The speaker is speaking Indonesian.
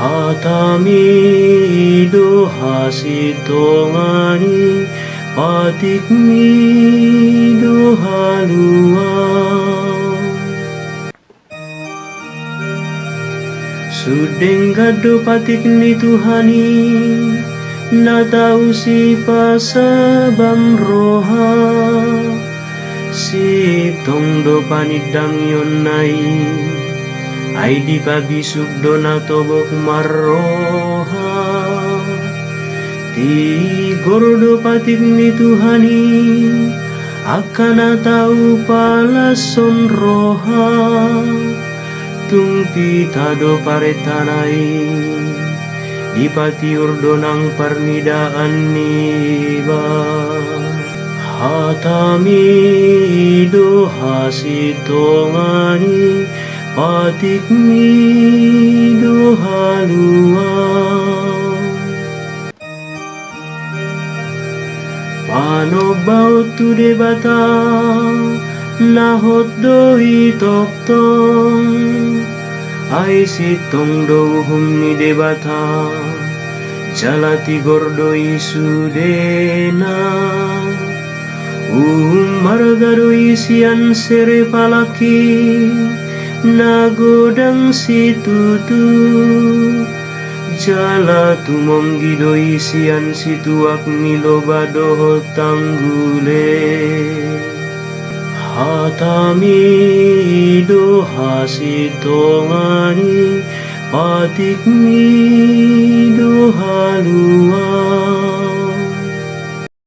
Hatami dohasitongani patikmi dohaluang Sudeng gado patikni Tuhani natau si pasabam roha si tongdo panidang yonai ai di pabisuk dona tobok marroha ti gordo patikni Tuhani akan tahu palason roha tungpi tado paretanai di patiur donang parnidaan niba hatami dohasitongani patikmi dohaluang panobau tu debata nahot doi toktong ai sitong dohum ni debata jalati gordoi sudena margadoi sian sere palaki nagodang situtu jala tumong gidoi sian situak nilobadoh tanggule hatami dohasitongani patikmi dohaluang